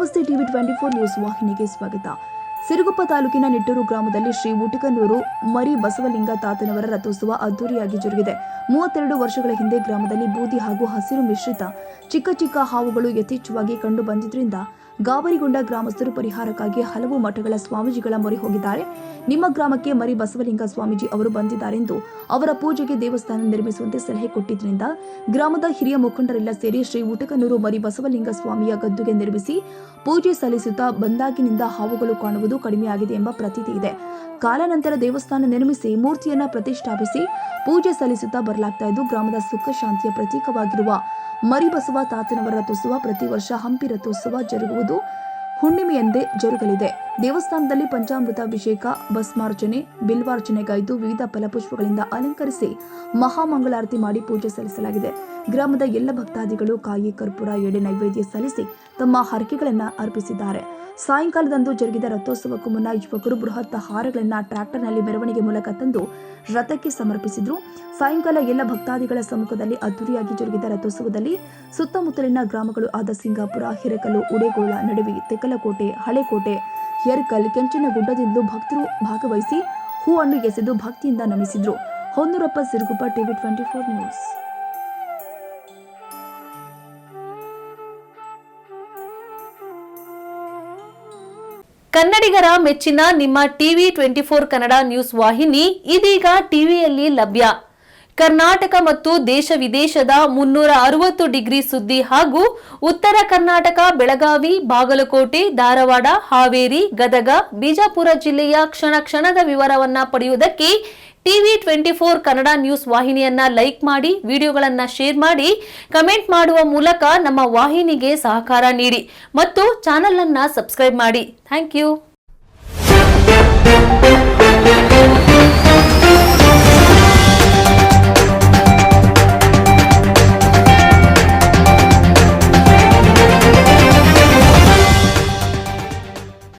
ನಮಸ್ತೆ TV 24 news ವಾಹಿನಿಗೆ ಸ್ವಾಗತ. ಸಿರುಗುಪ್ಪ ತಾಲೂಕಿನ ನಿಟ್ಟೂರು ಗ್ರಾಮದಲ್ಲಿ ಶ್ರೀ ಊಟಕನೂರು ಮರಿ ಬಸವಲಿಂಗ ತಾತನವರ ರಥೋತ್ಸವ ಅದ್ದೂರಿಯಾಗಿ ಜರುಗಿದೆ. 32 ವರ್ಷಗಳ ಹಿಂದೆ ಗ್ರಾಮದಲ್ಲಿ ಬೂದಿ ಹಾಗೂ ಹಸಿರು ಮಿಶ್ರಿತ ಚಿಕ್ಕ ಚಿಕ್ಕ ಹಾವುಗಳು ಯಥೇಚ್ಛವಾಗಿ ಕಂಡು ಬಂದಿದ್ದರಿಂದ ಗಾಬರಿಗೊಂಡ ಗ್ರಾಮಸ್ಥರು ಪರಿಹಾರಕ್ಕಾಗಿ ಹಲವು ಮಠಗಳ ಸ್ವಾಮೀಜಿಗಳ ಮೊರೆ ಹೋಗಿದ್ದಾರೆ. ನಿಮ್ಮ ಗ್ರಾಮಕ್ಕೆ ಮರಿ ಬಸವಲಿಂಗ ಸ್ವಾಮೀಜಿ ಅವರು ಬಂದಿದ್ದಾರೆಂದು ಅವರ ಪೂಜೆಗೆ ದೇವಸ್ಥಾನ ನಿರ್ಮಿಸುವಂತೆ ಸಲಹೆ ಕೊಟ್ಟಿದ್ದರಿಂದ ಗ್ರಾಮದ ಹಿರಿಯ ಮುಖಂಡರೆಲ್ಲ ಸೇರಿ ಶ್ರೀ ಊಟಕನೂರು ಮರಿ ಬಸವಲಿಂಗ ಸ್ವಾಮಿಯ ಗದ್ದುಗೆ ನಿರ್ಮಿಸಿ ಪೂಜೆ ಸಲ್ಲಿಸುತ್ತಾ ಬಂದಾಗಿನಿಂದ ಹಾವುಗಳು ಕಾಣುವುದು ಕಡಿಮೆಯಾಗಿದೆ ಎಂಬ ಪ್ರತೀತಿ ಇದೆ. ಕಾಲಾನಂತರ ದೇವಸ್ಥಾನ ನಿರ್ಮಿಸಿ ಮೂರ್ತಿಯನ್ನ ಪ್ರತಿಷ್ಠಾಪಿಸಿ ಪೂಜೆ ಸಲ್ಲಿಸುತ್ತಾ ಬರಲಾಗ್ತಾ ಇದ್ದು ಗ್ರಾಮದ ಸುಖ ಶಾಂತಿಯ ಪ್ರತೀಕವಾಗಿರುವ ಮರಿಬಸವ ತಾತನವರ ರಥೋತ್ಸವ ಪ್ರತಿ ವರ್ಷ ಹಂಪಿ ರಥೋತ್ಸವ ಜರುಗುವುದು ಹುಣ್ಣಿಮೆಯಂದೇ ಜರುಗಲಿದೆ. ದೇವಸ್ಥಾನದಲ್ಲಿ ಪಂಚಾಮೃತಾಭಿಷೇಕ, ಭಸ್ಮಾರ್ಚನೆ, ಬಿಲ್ವಾರ್ಚನೆಗೈದು ವಿವಿಧ ಫಲಪುಷ್ಪಗಳಿಂದ ಅಲಂಕರಿಸಿ ಮಹಾಮಂಗಳಾರತಿ ಮಾಡಿ ಪೂಜೆ ಸಲ್ಲಿಸಲಾಗಿದೆ. ಗ್ರಾಮದ ಎಲ್ಲ ಭಕ್ತಾದಿಗಳು ಕಾಯಿ, ಕರ್ಪೂರ, ಎಡೆ ನೈವೇದ್ಯ ಸಲ್ಲಿಸಿ ತಮ್ಮ ಹರಕೆಗಳನ್ನು ಅರ್ಪಿಸಿದ್ದಾರೆ. ಸಾಯಂಕಾಲದಂದು ಜರುಗಿದ ರಥೋತ್ಸವಕ್ಕೂ ಮುನ್ನ ಯುವಕರು ಬೃಹತ್ ಹಾರಗಳನ್ನು ಟ್ರ್ಯಾಕ್ಟರ್ನಲ್ಲಿ ಮೆರವಣಿಗೆ ಮೂಲಕ ತಂದು ರಥಕ್ಕೆ ಸಮರ್ಪಿಸಿದ್ರು. ಸಾಯಂಕಾಲ ಎಲ್ಲ ಭಕ್ತಾದಿಗಳ ಸಮ್ಮುಖದಲ್ಲಿ ಅದ್ದೂರಿಯಾಗಿ ಜರುಗಿದ ರಥೋತ್ಸವದಲ್ಲಿ ಸುತ್ತಮುತ್ತಲಿನ ಗ್ರಾಮಗಳು ಆದ ಸಿಂಗಾಪುರ, ಹಿರೇಕಲ್ಲು, ಉಡೇಗೋಳ, ನಡುವಿ, ತೆಕ್ಕಲಕೋಟೆ, ಹಳೆಕೋಟೆ, ಯರ್ಕಲ್, ಕೆಂಚನಗುಡ್ಡದಿಂದಲೂ ಭಕ್ತರು ಭಾಗವಹಿಸಿ ಹೂವನ್ನು ಎಸೆದು ಭಕ್ತಿಯಿಂದ ನಮಿಸಿದ್ರು. Honnurappa, Siruguppa, TV 24 news. ಕನ್ನಡಿಗರ ಮೆಚ್ಚಿನ ನಿಮ್ಮ ಟಿವಿ 24 ಕನ್ನಡ ನ್ಯೂಸ್ ವಾಹಿನಿ ಇದೀಗ ಟಿವಿಯಲ್ಲಿ ಲಭ್ಯ. ಕರ್ನಾಟಕ ಮತ್ತು ದೇಶ ವಿದೇಶದ 360 ಡಿಗ್ರಿ ಸುದ್ದಿ ಹಾಗೂ ಉತ್ತರ ಕರ್ನಾಟಕ, ಬೆಳಗಾವಿ, ಬಾಗಲಕೋಟೆ, ಧಾರವಾಡ, ಹಾವೇರಿ, ಗದಗ, ಬಿಜಾಪುರ ಜಿಲ್ಲೆಯ ಕ್ಷಣ ಕ್ಷಣದ ವಿವರವನ್ನ ಪಡೆಯುವುದಕ್ಕೆ ಟಿವಿ 24 ಕನ್ನಡ ನ್ಯೂಸ್ ವಾಹಿನಿಯನ್ನ ಲೈಕ್ ಮಾಡಿ, ವಿಡಿಯೋಗಳನ್ನ ಶೇರ್ ಮಾಡಿ, ಕಮೆಂಟ್ ಮಾಡುವ ಮೂಲಕ ನಮ್ಮ ವಾಹಿನಿಗೆ ಸಹಕಾರ ನೀಡಿ ಮತ್ತು ಚಾನೆಲ್ ಅನ್ನ ಸಬ್ಸ್ಕ್ರೈಬ್ ಮಾಡಿ. Thank you.